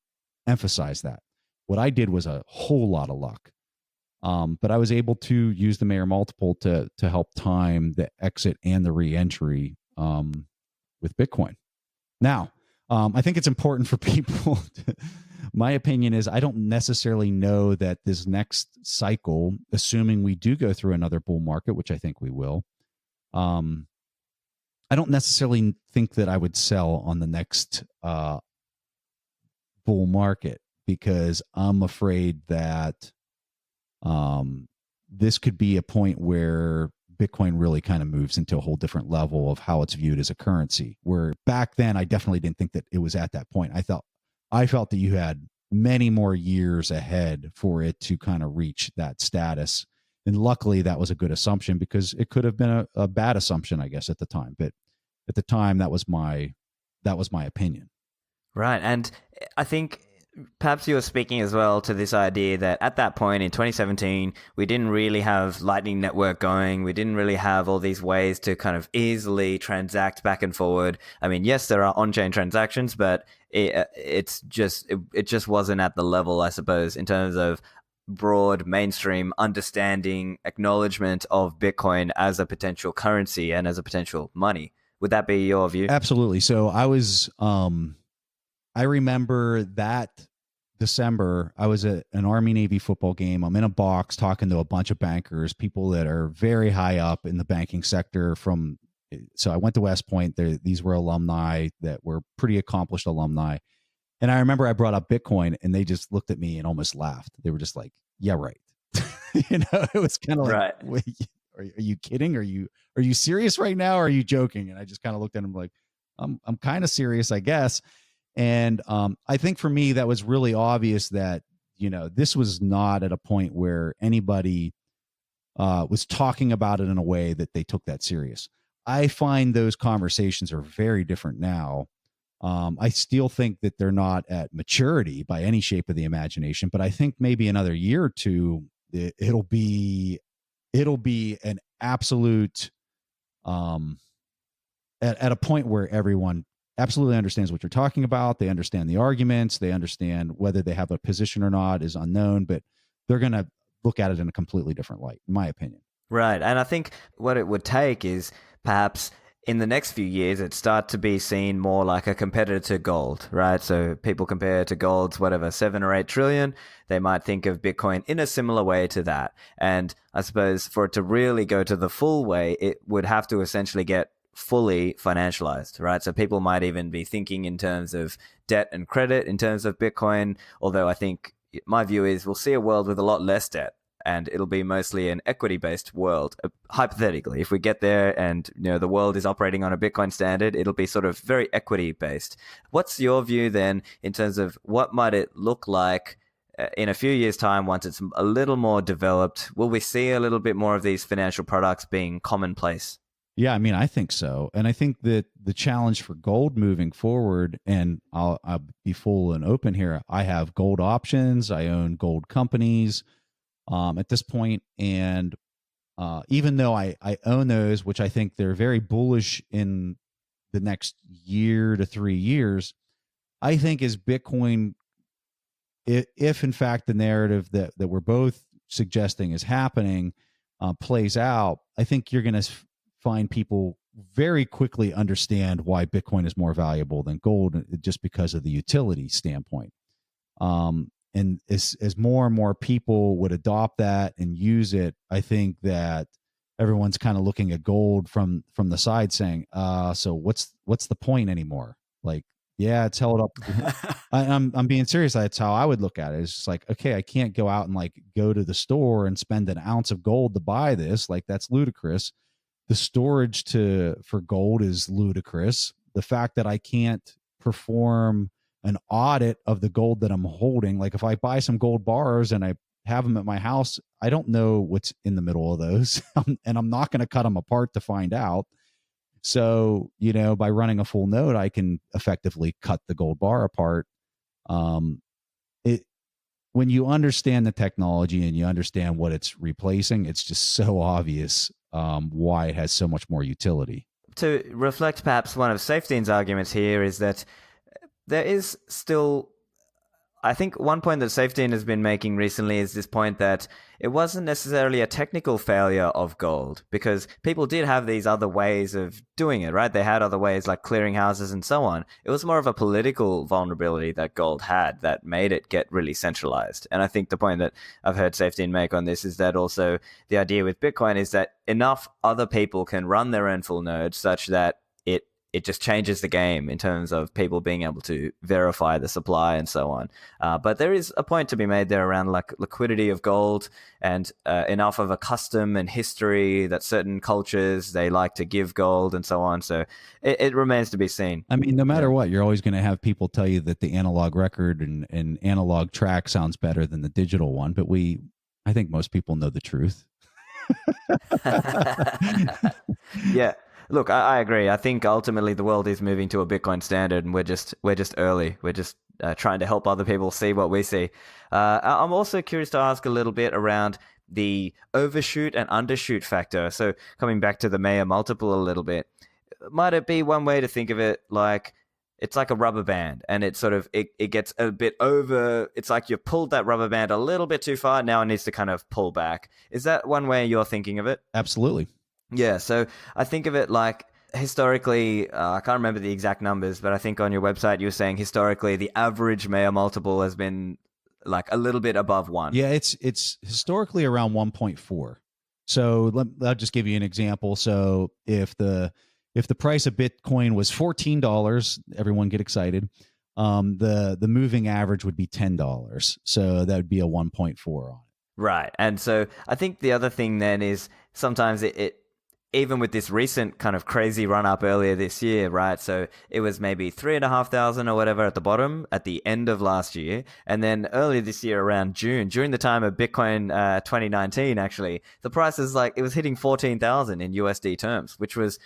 emphasize that. What I did was a whole lot of luck. But I was able to use the Mayer multiple to help time the exit and the re-entry with Bitcoin. Now, I think it's important for people my opinion is I don't necessarily know that this next cycle, assuming we do go through another bull market, which I think we will, I don't necessarily think that I would sell on the next bull market, because I'm afraid that this could be a point where Bitcoin really kind of moves into a whole different level of how it's viewed as a currency, where back then I definitely didn't think that it was at that point. I felt that you had many more years ahead for it to kind of reach that status. And luckily that was a good assumption, because it could have been a bad assumption, I guess, at the time. But at the time, that was my opinion. Right. And I think perhaps you were speaking as well to this idea that at that point in 2017, we didn't really have Lightning Network going. We didn't really have all these ways to kind of easily transact back and forward. I mean, yes, there are on-chain transactions, but it just wasn't at the level, I suppose, in terms of broad mainstream understanding, acknowledgement of Bitcoin as a potential currency and as a potential money. Would that be your view? Absolutely. So I remember that December, I was at an Army-Navy football game. I'm in a box talking to a bunch of bankers, people that are very high up in the banking sector. So I went to West Point. These were alumni that were pretty accomplished alumni. And I remember I brought up Bitcoin and they just looked at me and almost laughed. They were just like, yeah, right. It was kind of like, right. Wait, are you kidding? Are you serious right now? Or are you joking? And I just kind of looked at them like, I'm kind of serious, I guess. And I think for me, that was really obvious that, this was not at a point where anybody was talking about it in a way that they took that serious. I find those conversations are very different now. I still think that they're not at maturity by any shape of the imagination, but I think maybe another year or two, it'll be an absolute, at a point where everyone absolutely understands what you're talking about. They understand the arguments. They understand whether they have a position or not is unknown, but they're going to look at it in a completely different light, in my opinion. Right. And I think what it would take is perhaps in the next few years, it start to be seen more like a competitor to gold, right? So people compare to gold's 7 or 8 trillion. They might think of Bitcoin in a similar way to that. And I suppose for it to really go to the full way, it would have to essentially get fully financialized, right? So people might even be thinking in terms of debt and credit in terms of Bitcoin, although I think my view is we'll see a world with a lot less debt and it'll be mostly an equity-based world. Hypothetically, if we get there and the world is operating on a Bitcoin standard, it'll be sort of very equity-based. What's your view then in terms of what might it look like in a few years' time once it's a little more developed? Will we see a little bit more of these financial products being commonplace? Yeah, I mean, I think so. And I think that the challenge for gold moving forward, and I'll be full and open here, I have gold options. I own gold companies at this point. And even though I own those, which I think they're very bullish in the next year to 3 years, I think as Bitcoin, if in fact the narrative that we're both suggesting is happening plays out, I think you're going to find people very quickly understand why Bitcoin is more valuable than gold, just because of the utility standpoint. And as more and more people would adopt that and use it, I think that everyone's kind of looking at gold from the side, saying, so what's the point anymore? Like, yeah, it's held up. I'm being serious. That's how I would look at it. It's just like, okay, I can't go out and like go to the store and spend an ounce of gold to buy this. Like, that's ludicrous. The storage for gold is ludicrous. The fact that I can't perform an audit of the gold that I'm holding, like if I buy some gold bars and I have them at my house, I don't know what's in the middle of those, and I'm not going to cut them apart to find out. So, by running a full node, I can effectively cut the gold bar apart. When you understand the technology and you understand what it's replacing, it's just so obvious why it has so much more utility. To reflect, perhaps one of Saifedean's arguments here is that there is still, I think one point that Saifedean has been making recently is this point that it wasn't necessarily a technical failure of gold, because people did have these other ways of doing it, right? They had other ways like clearing houses and so on. It was more of a political vulnerability that gold had that made it get really centralized. And I think the point that I've heard Saifedean make on this is that also the idea with Bitcoin is that enough other people can run their own full nodes such that it just changes the game in terms of people being able to verify the supply and so on. But there is a point to be made there around like liquidity of gold and enough of a custom and history that certain cultures, they like to give gold and so on. So it remains to be seen. I mean, no matter what, you're always going to have people tell you that the analog record and analog track sounds better than the digital one. But I think most people know the truth. Yeah. Look, I agree. I think ultimately the world is moving to a Bitcoin standard, and we're just early. We're just trying to help other people see what we see. I'm also curious to ask a little bit around the overshoot and undershoot factor. So coming back to the Mayer multiple a little bit, might it be one way to think of it like it's like a rubber band, and it sort of it gets a bit over. It's like you've pulled that rubber band a little bit too far. Now it needs to kind of pull back. Is that one way you're thinking of it? Absolutely. Yeah, so I think of it like historically, I can't remember the exact numbers, but I think on your website you were saying historically the average Mayer multiple has been like a little bit above 1. Yeah, it's historically around 1.4. So I'll just give you an example. So if the price of Bitcoin was $14, everyone get excited. The moving average would be $10. So that would be a 1.4 on it. Right. And so I think the other thing then is sometimes it even with this recent kind of crazy run up earlier this year, right? So it was maybe 3,500 or whatever at the bottom at the end of last year. And then earlier this year around June, during the time of Bitcoin 2019, actually, the price is like, it was hitting 14,000 in USD terms, which was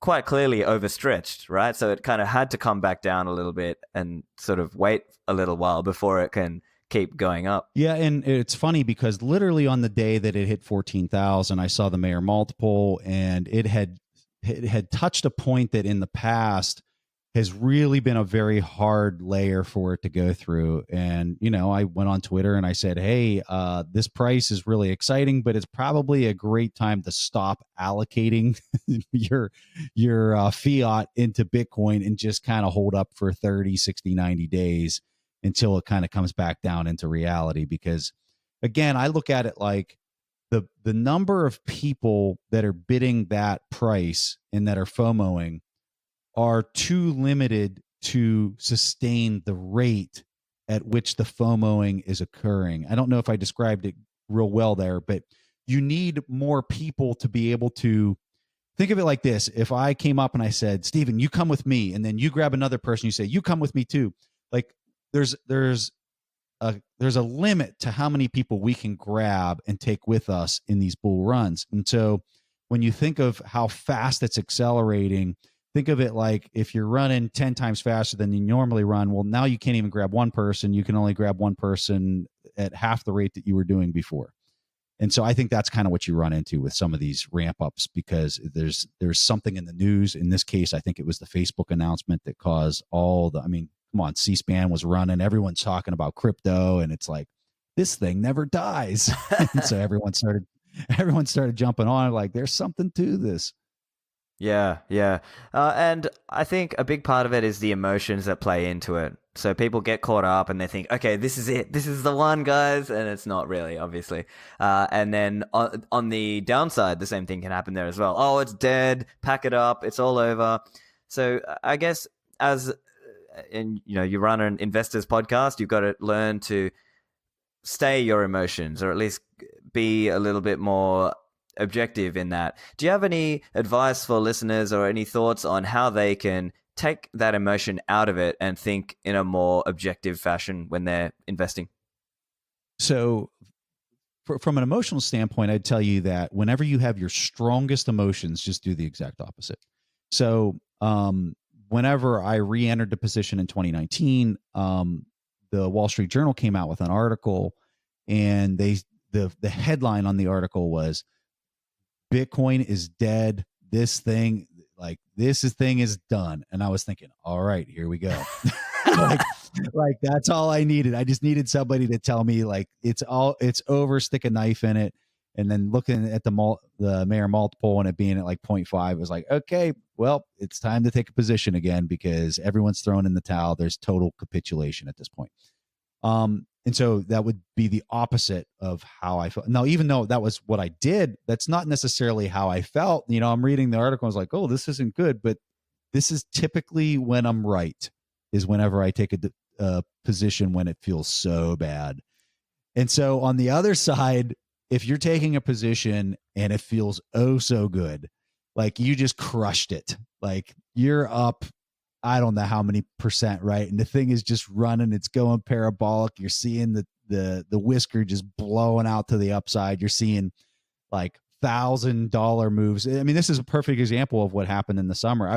quite clearly overstretched, right? So it kind of had to come back down a little bit and sort of wait a little while before it can keep going up. Yeah, and it's funny because literally on the day that it hit 14,000, I saw the Mayer multiple, and it had touched a point that in the past has really been a very hard layer for it to go through. And I went on Twitter and I said, hey, this price is really exciting, but it's probably a great time to stop allocating your fiat into Bitcoin and just kind of hold up for 30, 60, 90 days until it kind of comes back down into reality. Because again, I look at it like the number of people that are bidding that price and that are FOMOing are too limited to sustain the rate at which the FOMOing is occurring. I don't know if I described it real well there, but you need more people to be able to think of it like this. If I came up and I said, Stephen, you come with me, and then you grab another person, you say, you come with me too. Like, there's a limit to how many people we can grab and take with us in these bull runs. And so when you think of how fast it's accelerating, think of it like if you're running 10 times faster than you normally run, well, now you can't even grab one person. You can only grab one person at half the rate that you were doing before. And so I think that's kind of what you run into with some of these ramp ups, because there's something in the news. In this case, I think it was the Facebook announcement that caused come on, C-SPAN was running, everyone's talking about crypto, and it's like, this thing never dies. And so everyone started jumping on, like, there's something to this. Yeah, yeah. And I think a big part of it is the emotions that play into it. So people get caught up and they think, okay, this is it. This is the one, guys. And it's not really, obviously. And then on the downside, the same thing can happen there as well. Oh, it's dead. Pack it up. It's all over. So I guess as and you run an investors podcast, you've got to learn to stay your emotions, or at least be a little bit more objective in that. Do you have any advice for listeners or any thoughts on how they can take that emotion out of it and think in a more objective fashion when they're investing? So from an emotional standpoint, I'd tell you that whenever you have your strongest emotions, just do the exact opposite. So whenever I re-entered the position in 2019, the Wall Street Journal came out with an article, and the headline on the article was, Bitcoin is dead. This thing is done. And I was thinking, all right, here we go. like that's all I needed. I just needed somebody to tell me like it's over, stick a knife in it. And then looking at the Mayer multiple and it being at like 0.5 was like, okay, well, it's time to take a position again because everyone's thrown in the towel. There's total capitulation at this point. And so that would be the opposite of how I felt. Now, even though that was what I did, that's not necessarily how I felt. I'm reading the article. I was like, oh, this isn't good. But this is typically when I'm right, is whenever I take a position when it feels so bad. And so on the other side, if you're taking a position and it feels oh so good, like you just crushed it, like you're up, I don't know how many percent, right? And the thing is just running, it's going parabolic. You're seeing the whisker just blowing out to the upside. You're seeing like $1,000 moves. I mean, this is a perfect example of what happened in the summer.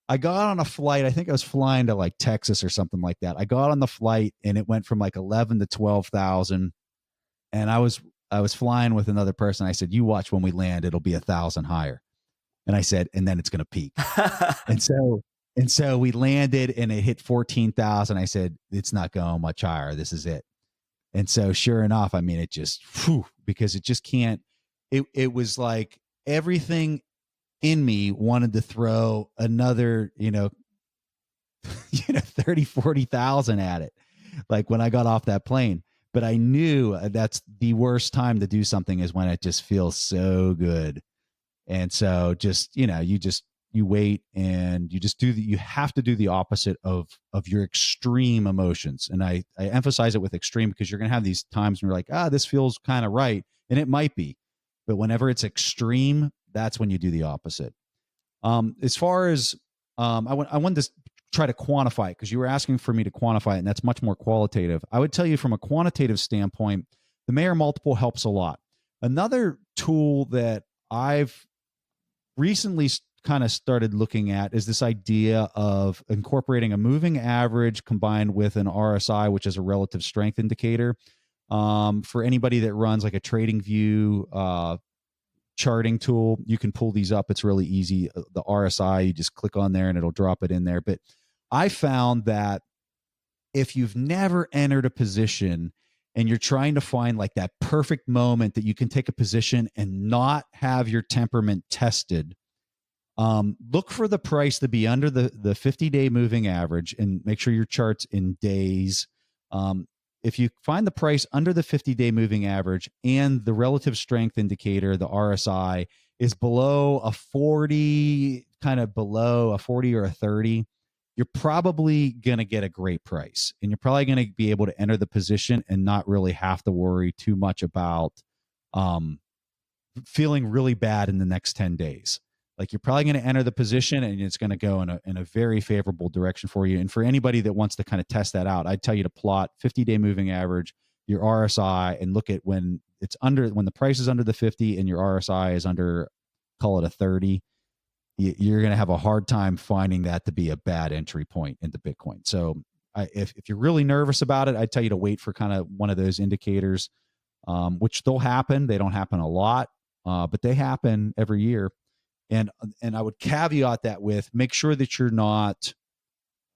I got on a flight. I think I was flying to like Texas or something like that. I got on the flight and it went from like 11 to 12,000. And I was flying with another person. I said, you watch when we land, it'll be 1,000 higher. And I said, and then it's going to peak. And so we landed and it hit 14,000. I said, it's not going much higher. This is it. And so sure enough, I mean, it just, because it just can't, it was like everything in me wanted to throw another, 30, 40,000 at it. Like when I got off that plane, but I knew that's the worst time to do something is when it just feels so good. And so just, you wait and you just you have to do the opposite of your extreme emotions. And I emphasize it with extreme because you're going to have these times when you're like, this feels kind of right. And it might be, but whenever it's extreme, that's when you do the opposite. As far as, I wanted to try to quantify it because you were asking for me to quantify it, and that's much more qualitative. I would tell you from a quantitative standpoint, the Mayer multiple helps a lot. Another tool that I've recently kind of started looking at is this idea of incorporating a moving average combined with an RSI, which is a relative strength indicator. For anybody that runs like a TradingView charting tool, you can pull these up. It's really easy. The RSI, you just click on there and it'll drop it in there. But I found that if you've never entered a position and you're trying to find like that perfect moment that you can take a position and not have your temperament tested, look for the price to be under the 50-day moving average and make sure your chart's in days. If you find the price under the 50-day moving average and the relative strength indicator, the RSI, is below a 40, kind of below a 40 or a 30, you're probably going to get a great price. And you're probably going to be able to enter the position and not really have to worry too much about feeling really bad in the next 10 days. Like you're probably going to enter the position and it's going to go in a very favorable direction for you. And for anybody that wants to kind of test that out, I'd tell you to plot 50-day moving average, your RSI, and look at when the price is under the 50 and your RSI is under, call it a 30, you're going to have a hard time finding that to be a bad entry point into Bitcoin. So if you're really nervous about it, I'd tell you to wait for kind of one of those indicators, which they'll happen. They don't happen a lot, but they happen every year. And I would caveat that with make sure that you're not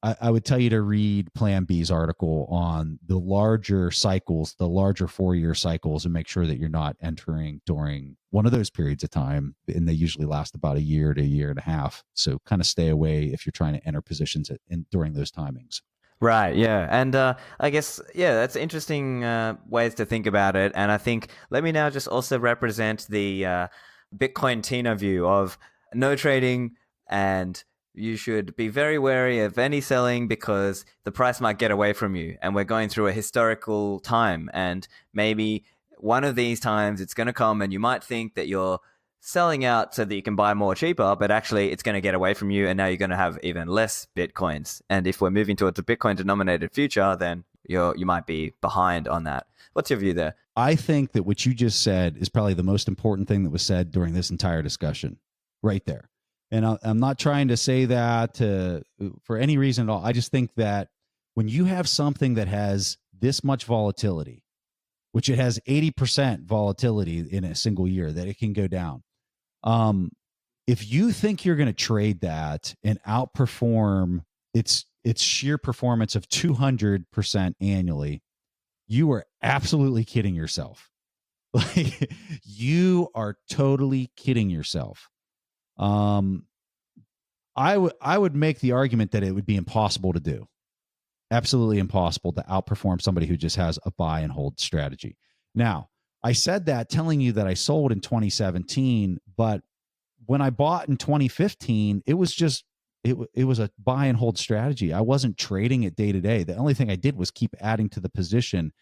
I would tell you to read Plan B's article on the larger cycles, the larger 4-year cycles, and make sure that you're not entering during one of those periods of time. And they usually last about a year to a year and a half. So kind of stay away if you're trying to enter positions during those timings. Right, yeah. And I guess, yeah, that's interesting ways to think about it. And I think, let me now just also represent the Bitcoin Tino view of no trading, and you should be very wary of any selling because the price might get away from you. And we're going through a historical time, and maybe one of these times it's going to come and you might think that you're selling out so that you can buy more cheaper, but actually it's going to get away from you, and now you're going to have even less Bitcoins. And if we're moving towards a Bitcoin denominated future, then you might be behind on that. What's your view there? I think that what you just said is probably the most important thing that was said during this entire discussion right there. And I'm not trying to say that for any reason at all. I just think that when you have something that has this much volatility, which it has 80% volatility in a single year, that it can go down. If you think you're going to trade that and outperform its sheer performance of 200% annually, you are absolutely kidding yourself. Like, you are totally kidding yourself. I would make the argument that it would be impossible to do. Absolutely impossible to outperform somebody who just has a buy and hold strategy. Now, I said that telling you that I sold in 2017, but when I bought in 2015, it was just it was a buy and hold strategy. I wasn't trading it day to day. The only thing I did was keep adding to the position.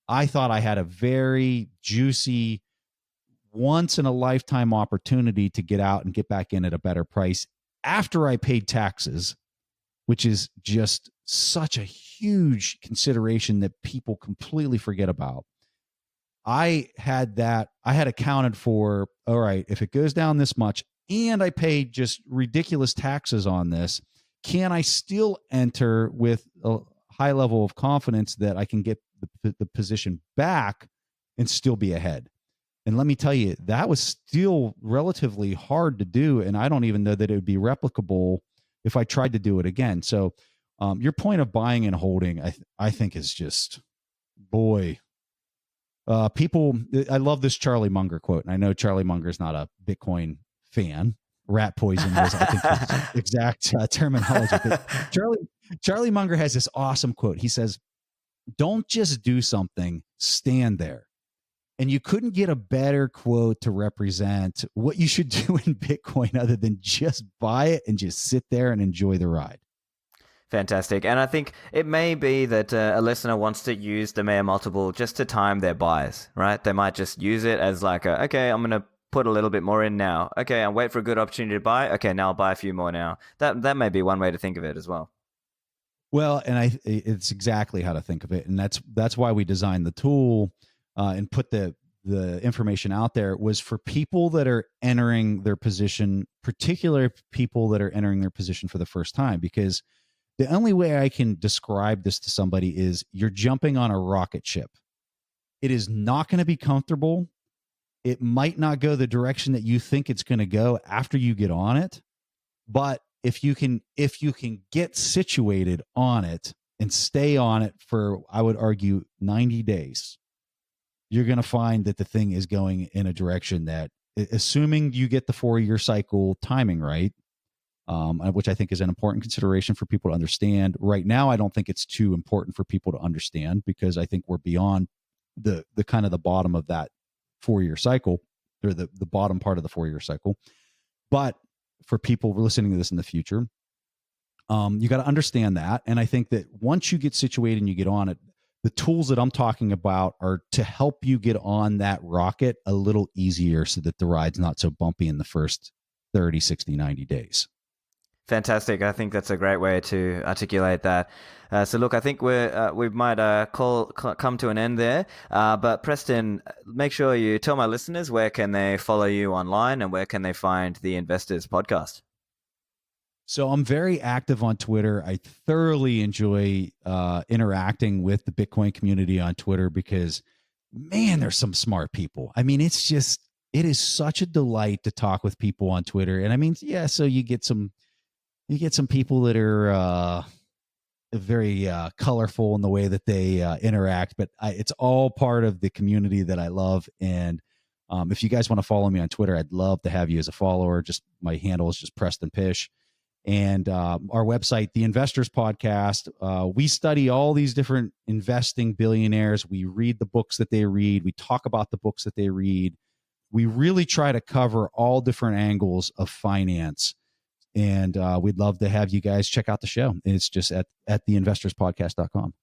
I thought I had a very juicy, once in a lifetime opportunity to get out and get back in at a better price after I paid taxes, which is just such a huge consideration that people completely forget about. I had accounted for, all right, if it goes down this much and I paid just ridiculous taxes on this, can I still enter with a high level of confidence that I can get the position back and still be ahead? And let me tell you, that was still relatively hard to do. And I don't even know that it would be replicable if I tried to do it again. So your point of buying and holding, I think is just, boy, people, I love this Charlie Munger quote. And I know Charlie Munger is not a Bitcoin fan. Rat poison was, I think, the exact terminology. But Charlie Munger has this awesome quote. He says, "Don't just do something, stand there." And you couldn't get a better quote to represent what you should do in Bitcoin other than just buy it and just sit there and enjoy the ride. Fantastic. And I think it may be that a listener wants to use the Mayer multiple just to time their buys, right? They might just use it as like, okay, I'm going to put a little bit more in now. Okay, I'll wait for a good opportunity to buy. Okay, now I'll buy a few more now. That may be one way to think of it as well. Well, and it's exactly how to think of it. And that's why we designed the tool and put the information out there, was for people that are entering their position, particular people that are entering their position for the first time. Because the only way I can describe this to somebody is you're jumping on a rocket ship. It is not going to be comfortable. It might not go the direction that you think it's going to go after you get on it. But if you can get situated on it and stay on it for, I would argue, 90 days, you're going to find that the thing is going in a direction that, assuming you get the 4-year cycle timing right, which I think is an important consideration for people to understand. Right now, I don't think it's too important for people to understand, because I think we're beyond the kind of the bottom of that 4-year cycle, or the bottom part of the 4-year cycle. But for people listening to this in the future, you got to understand that. And I think that once you get situated and you get on it, the tools that I'm talking about are to help you get on that rocket a little easier so that the ride's not so bumpy in the first 30, 60, 90 days. Fantastic. I think that's a great way to articulate that. So look, I think we might come to an end there. But Preston, make sure you tell my listeners where can they follow you online and where can they find the Investors Podcast. So I'm very active on Twitter. I thoroughly enjoy interacting with the Bitcoin community on Twitter because, man, there's some smart people. I mean, it is such a delight to talk with people on Twitter. And I mean, yeah, so you get some people that are very colorful in the way that they interact, but it's all part of the community that I love. And if you guys want to follow me on Twitter, I'd love to have you as a follower. Just my handle is just Preston Pish. And our website, The Investors Podcast, we study all these different investing billionaires. We read the books that they read. We talk about the books that they read. We really try to cover all different angles of finance. And we'd love to have you guys check out the show. It's just at theinvestorspodcast.com.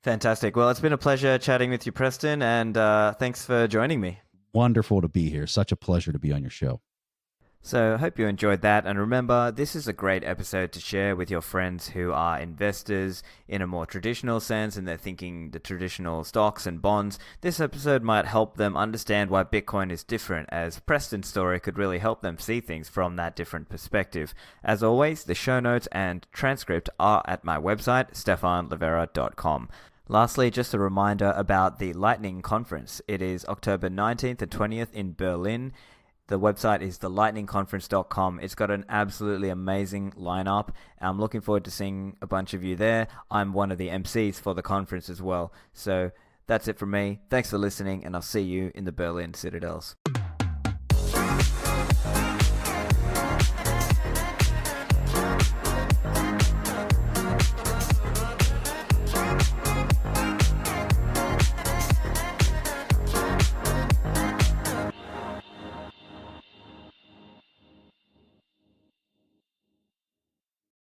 Fantastic. Well, it's been a pleasure chatting with you, Preston, and thanks for joining me. Wonderful to be here. Such a pleasure to be on your show. So, hope you enjoyed that, and remember, this is a great episode to share with your friends who are investors in a more traditional sense and they're thinking the traditional stocks and bonds. This episode might help them understand why Bitcoin is different, as Preston's story could really help them see things from that different perspective. As always, the show notes and transcript are at my website, stefanlivera.com. Lastly, just a reminder about the Lightning Conference. It is October 19th and 20th in Berlin. The website is thelightningconference.com. It's got an absolutely amazing lineup. I'm looking forward to seeing a bunch of you there. I'm one of the MCs for the conference as well. So that's it from me. Thanks for listening, and I'll see you in the Berlin Citadels.